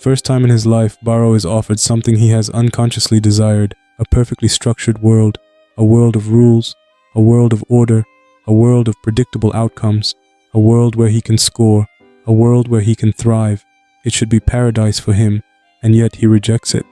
First time in his life, Baro is offered something he has unconsciously desired, a perfectly structured world, a world of rules, a world of order, a world of predictable outcomes, a world where he can score, a world where he can thrive. It should be paradise for him, and yet he rejects it.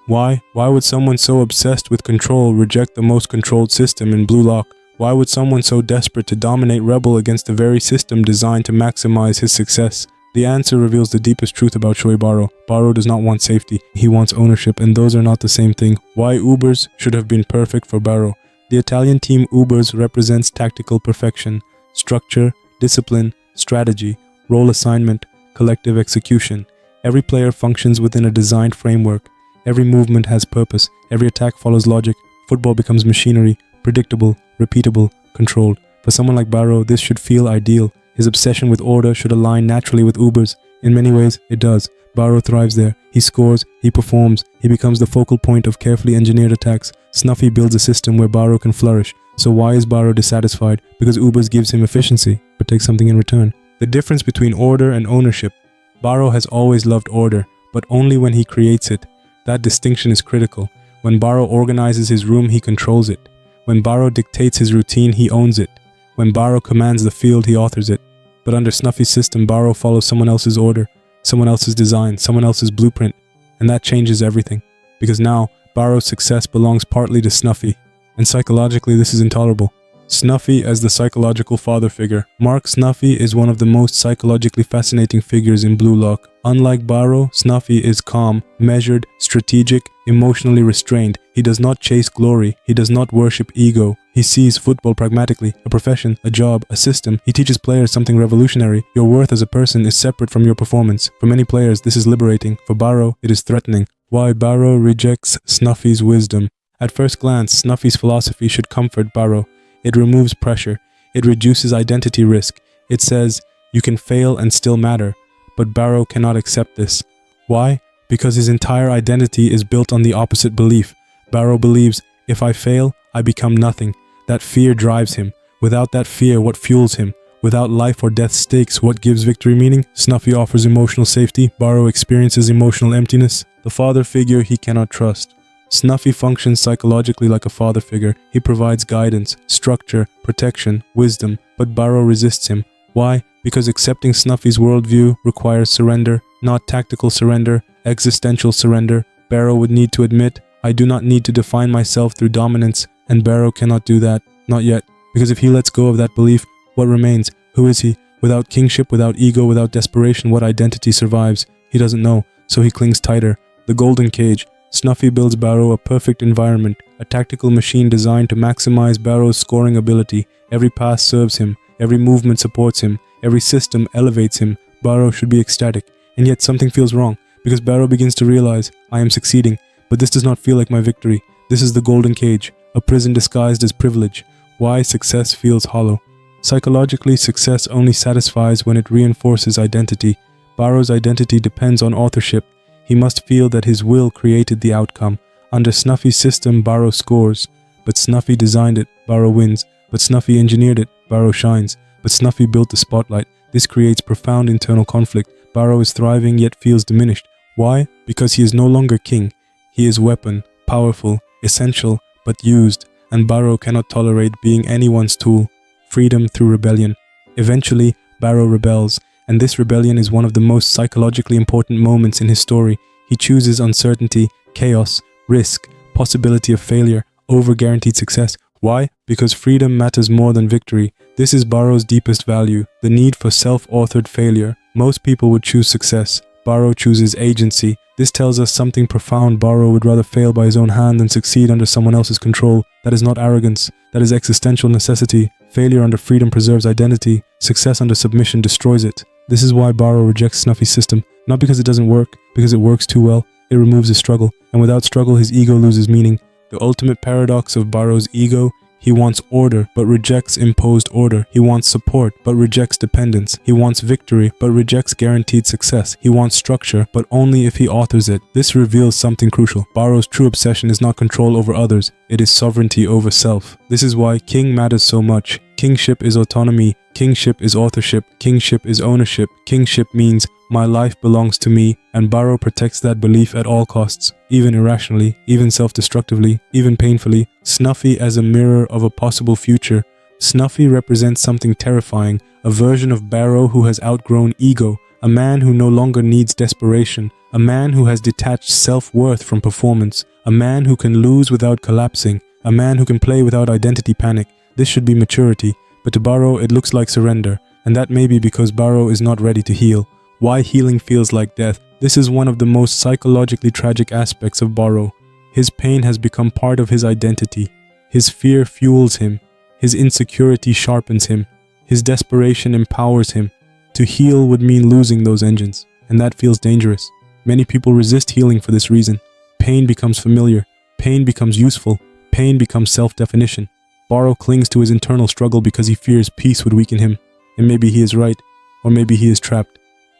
Why? Why would someone so obsessed with control reject the most controlled system in Blue Lock? Why would someone so desperate to dominate rebel against the very system designed to maximize his success? The answer reveals the deepest truth about Shoei Baro. Baro does not want safety, he wants ownership, and those are not the same thing. Why Ubers should have been perfect for Baro. The Italian team Ubers represents tactical perfection, structure, discipline, strategy, role assignment, collective execution. Every player functions within a designed framework. Every movement has purpose. Every attack follows logic. Football becomes machinery, predictable, repeatable, controlled. For someone like Baro, this should feel ideal. His obsession with order should align naturally with Ubers. In many ways, it does. Baro thrives there. He scores, he performs, he becomes the focal point of carefully engineered attacks. Snuffy builds a system where Baro can flourish. So why is Baro dissatisfied? Because Ubers gives him efficiency, but takes something in return. The difference between order and ownership. Baro has always loved order, but only when he creates it. That distinction is critical. When Baro organizes his room, he controls it. When Baro dictates his routine, he owns it. When Baro commands the field, he authors it. But under Snuffy's system, Baro follows someone else's order, someone else's design, someone else's blueprint. And that changes everything. Because now, Baro's success belongs partly to Snuffy. And psychologically, this is intolerable. Snuffy as the psychological father figure. Mark Snuffy is one of the most psychologically fascinating figures in Blue Lock. Unlike Baro, Snuffy is calm, measured, strategic, emotionally restrained. He does not chase glory. He does not worship ego. He sees football pragmatically, a profession, a job, a system. He teaches players something revolutionary. Your worth as a person is separate from your performance. For many players, this is liberating. For Baro, it is threatening. Why Baro rejects Snuffy's wisdom. At first glance, Snuffy's philosophy should comfort Baro. It removes pressure. It reduces identity risk. It says, you can fail and still matter. But Baro cannot accept this. Why? Because his entire identity is built on the opposite belief. Baro believes, if I fail, I become nothing. That fear drives him. Without that fear, what fuels him? Without life or death stakes, what gives victory meaning? Snuffy offers emotional safety. Baro experiences emotional emptiness. The father figure he cannot trust. Snuffy functions psychologically like a father figure. He provides guidance, structure, protection, wisdom, but Baro resists him. Why? Because accepting Snuffy's worldview requires surrender, not tactical surrender, existential surrender. Baro would need to admit, I do not need to define myself through dominance, and Baro cannot do that, not yet. Because if he lets go of that belief, what remains? Who is he? Without kingship, without ego, without desperation, what identity survives? He doesn't know, so he clings tighter. The golden cage. Snuffy builds Baro a perfect environment, a tactical machine designed to maximize Baro's scoring ability. Every pass serves him, every movement supports him, every system elevates him. Baro should be ecstatic, and yet something feels wrong, because Baro begins to realize, I am succeeding, but this does not feel like my victory. This is the golden cage, a prison disguised as privilege. Why success feels hollow. Psychologically, success only satisfies when it reinforces identity. Baro's identity depends on authorship. He must feel that his will created the outcome. Under Snuffy's system, Baro scores. But Snuffy designed it, Baro wins. But Snuffy engineered it, Baro shines. But Snuffy built the spotlight. This creates profound internal conflict. Baro is thriving yet feels diminished. Why? Because he is no longer king. He is weapon, powerful, essential, but used. And Baro cannot tolerate being anyone's tool. Freedom through rebellion. Eventually, Baro rebels. And this rebellion is one of the most psychologically important moments in his story. He chooses uncertainty, chaos, risk, possibility of failure, over guaranteed success. Why? Because freedom matters more than victory. This is Baro's deepest value, the need for self-authored failure. Most people would choose success. Baro chooses agency. This tells us something profound. Baro would rather fail by his own hand than succeed under someone else's control. That is not arrogance. That is existential necessity. Failure under freedom preserves identity. Success under submission destroys it. This is why Baro rejects Snuffy's system. Not because it doesn't work, because it works too well. It removes his struggle. And without struggle, his ego loses meaning. The ultimate paradox of Baro's ego. He wants order, but rejects imposed order. He wants support, but rejects dependence. He wants victory, but rejects guaranteed success. He wants structure, but only if he authors it. This reveals something crucial. Baro's true obsession is not control over others. It is sovereignty over self. This is why King matters so much. Kingship is autonomy. Kingship is authorship. Kingship is ownership. Kingship means my life belongs to me, and Baro protects that belief at all costs, even irrationally, even self-destructively, even painfully. Snuffy as a mirror of a possible future. Snuffy represents something terrifying, a version of Baro who has outgrown ego, a man who no longer needs desperation, a man who has detached self-worth from performance, a man who can lose without collapsing, a man who can play without identity panic. This should be maturity, but to Baro it looks like surrender, and that may be because Baro is not ready to heal. Why healing feels like death. This is one of the most psychologically tragic aspects of Baro. His pain has become part of his identity. His fear fuels him. His insecurity sharpens him. His desperation empowers him. To heal would mean losing those engines, and that feels dangerous. Many people resist healing for this reason. Pain becomes familiar. Pain becomes useful. Pain becomes self-definition. Baro clings to his internal struggle because he fears peace would weaken him. And maybe he is right, or maybe he is trapped.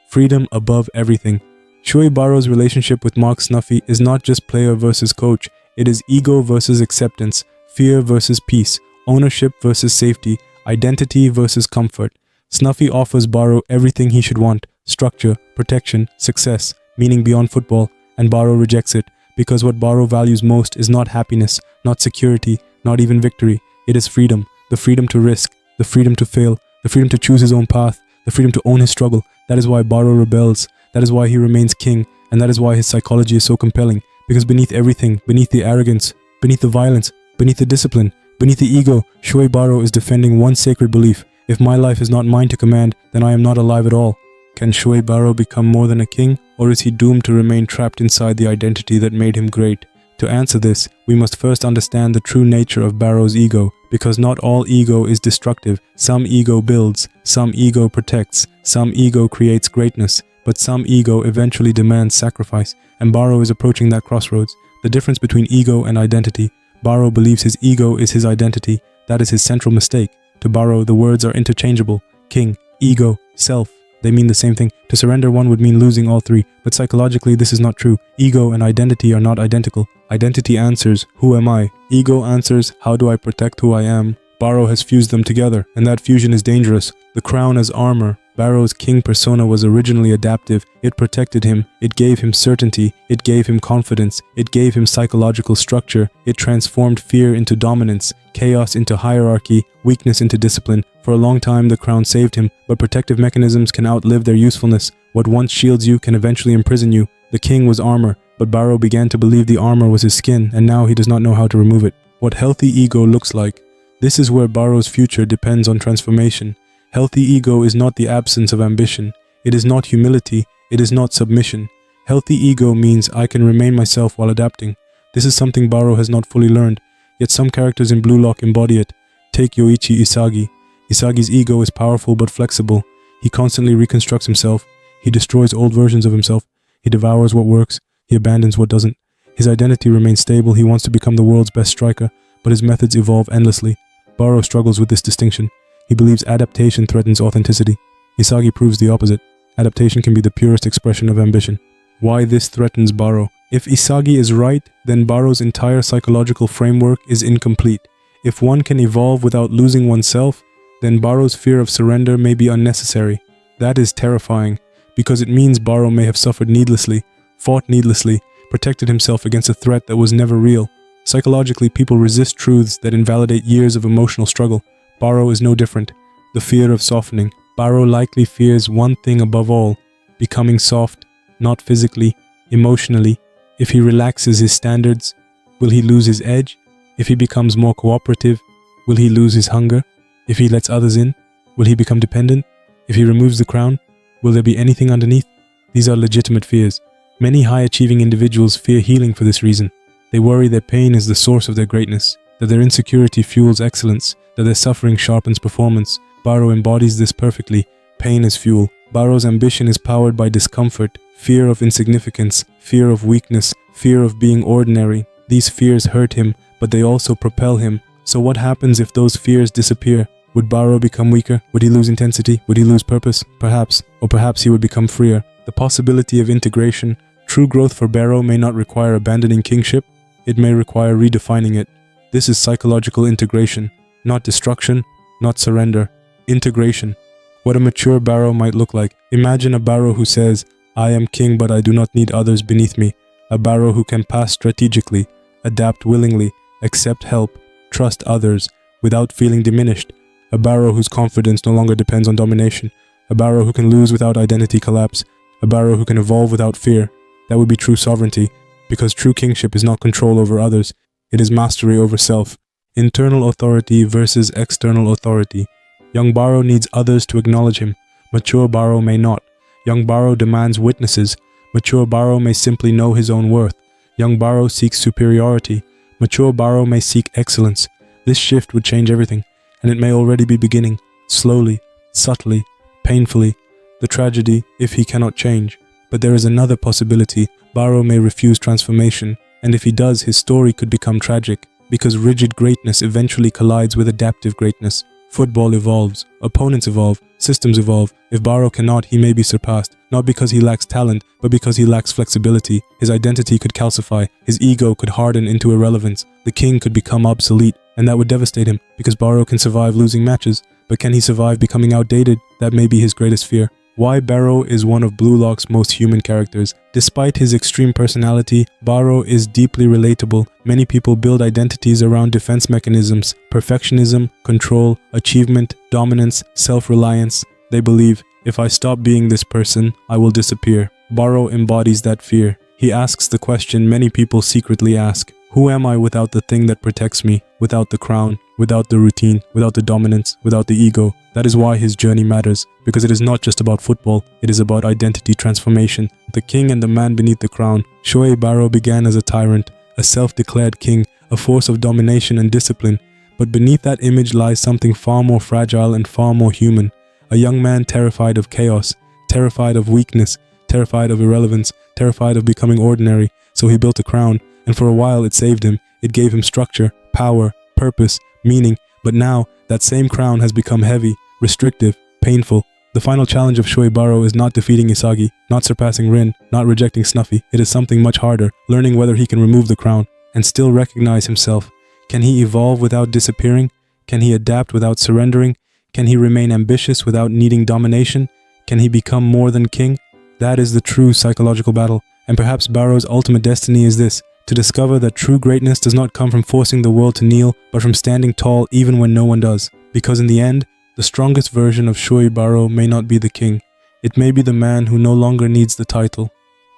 Freedom above everything. Shoei Baro's relationship with Mark Snuffy is not just player versus coach. It is ego versus acceptance, fear versus peace, ownership versus safety, identity versus comfort. Snuffy offers Baro everything he should want: structure, protection, success, meaning beyond football, and Baro rejects it because what Baro values most is not happiness, not security, not even victory. It is freedom, the freedom to risk, the freedom to fail, the freedom to choose his own path, the freedom to own his struggle. That is why Baro rebels, that is why he remains king, and that is why his psychology is so compelling. Because beneath everything, beneath the arrogance, beneath the violence, beneath the discipline, beneath the ego, Shoei Baro is defending one sacred belief: if my life is not mine to command, then I am not alive at all. Can Shoei Baro become more than a king, or is he doomed to remain trapped inside the identity that made him great? To answer this, we must first understand the true nature of Baro's ego, because not all ego is destructive. Some ego builds, some ego protects, some ego creates greatness, but some ego eventually demands sacrifice, and Baro is approaching that crossroads. The difference between ego and identity. Baro believes his ego is his identity. That is his central mistake. To Baro, the words are interchangeable. King, ego, self. They mean the same thing. To surrender one would mean losing all three, but psychologically this is not true. Ego and identity are not identical. Identity answers, who am I? Ego answers, how do I protect who I am? Baro has fused them together, and that fusion is dangerous. The crown as armor. Baro's king persona was originally adaptive. It protected him. It gave him certainty. It gave him confidence. It gave him psychological structure. It transformed fear into dominance, chaos into hierarchy, weakness into discipline. For a long time, the crown saved him, but protective mechanisms can outlive their usefulness. What once shields you can eventually imprison you. The king was armor, but Baro began to believe the armor was his skin, and now he does not know how to remove it. What healthy ego looks like. This is where Baro's future depends on transformation. Healthy ego is not the absence of ambition. It is not humility. It is not submission. Healthy ego means I can remain myself while adapting. This is something Baro has not fully learned, yet some characters in Blue Lock embody it. Take Yoichi Isagi. Isagi's ego is powerful but flexible. He constantly reconstructs himself. He destroys old versions of himself. He devours what works. He abandons what doesn't. His identity remains stable. He wants to become the world's best striker, but his methods evolve endlessly. Baro struggles with this distinction. He believes adaptation threatens authenticity. Isagi proves the opposite. Adaptation can be the purest expression of ambition. Why this threatens Baro? If Isagi is right, then Baro's entire psychological framework is incomplete. If one can evolve without losing oneself, then Baro's fear of surrender may be unnecessary. That is terrifying, because it means Baro may have suffered needlessly, fought needlessly, protected himself against a threat that was never real. Psychologically, people resist truths that invalidate years of emotional struggle. Baro is no different. The fear of softening. Baro likely fears one thing above all: becoming soft, not physically, emotionally. If he relaxes his standards, will he lose his edge? If he becomes more cooperative, will he lose his hunger? If he lets others in, will he become dependent? If he removes the crown, will there be anything underneath? These are legitimate fears. Many high-achieving individuals fear healing for this reason. They worry their pain is the source of their greatness, that their insecurity fuels excellence, that their suffering sharpens performance. Baro embodies this perfectly. Pain is fuel. Baro's ambition is powered by discomfort, fear of insignificance, fear of weakness, fear of being ordinary. These fears hurt him, but they also propel him. So what happens if those fears disappear? Would Baro become weaker? Would he lose intensity? Would he lose purpose? Perhaps. Or perhaps he would become freer. The possibility of integration. True growth for Baro may not require abandoning kingship. It may require redefining it. This is psychological integration, not destruction, not surrender. Integration. What a mature Baro might look like. Imagine a Baro who says, I am king but I do not need others beneath me. A Baro who can pass strategically, adapt willingly, accept help, trust others, without feeling diminished. A Baro whose confidence no longer depends on domination. A Baro who can lose without identity collapse. A Baro who can evolve without fear. That would be true sovereignty, because true kingship is not control over others, it is mastery over self. Internal authority versus external authority. Young Baro needs others to acknowledge him. Mature Baro may not. Young Baro demands witnesses. Mature Baro may simply know his own worth. Young Baro seeks superiority. Mature Baro may seek excellence. This shift would change everything, and it may already be beginning, slowly, subtly, painfully. The tragedy, if he cannot change. But there is another possibility. Baro may refuse transformation, and if he does, his story could become tragic, because rigid greatness eventually collides with adaptive greatness. Football evolves, opponents evolve, systems evolve. If Baro cannot, he may be surpassed, not because he lacks talent, but because he lacks flexibility. His identity could calcify, his ego could harden into irrelevance, the king could become obsolete, and that would devastate him, because Baro can survive losing matches, but can he survive becoming outdated? That may be his greatest fear. Why Baro is one of Blue Lock's most human characters. Despite his extreme personality, Baro is deeply relatable. Many people build identities around defense mechanisms, perfectionism, control, achievement, dominance, self-reliance. They believe, if I stop being this person, I will disappear. Baro embodies that fear. He asks the question many people secretly ask. Who am I without the thing that protects me, without the crown, without the routine, without the dominance, without the ego? That is why his journey matters, because it is not just about football, it is about identity transformation. The king and the man beneath the crown. Shoei Baro began as a tyrant, a self-declared king, a force of domination and discipline. But beneath that image lies something far more fragile and far more human. A young man terrified of chaos, terrified of weakness, terrified of irrelevance, terrified of becoming ordinary. So he built a crown, and for a while it saved him. It gave him structure, power, purpose, meaning. But now, that same crown has become heavy, restrictive, painful. The final challenge of Shoei Baro is not defeating Isagi, not surpassing Rin, not rejecting Snuffy. It is something much harder, learning whether he can remove the crown and still recognize himself. Can he evolve without disappearing? Can he adapt without surrendering? Can he remain ambitious without needing domination? Can he become more than king? That is the true psychological battle. And perhaps Baro's ultimate destiny is this: to discover that true greatness does not come from forcing the world to kneel, but from standing tall even when no one does. Because in the end, the strongest version of Shoei Baro may not be the king. It may be the man who no longer needs the title.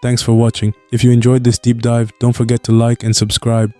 Thanks for watching. If you enjoyed this deep dive, don't forget to like and subscribe.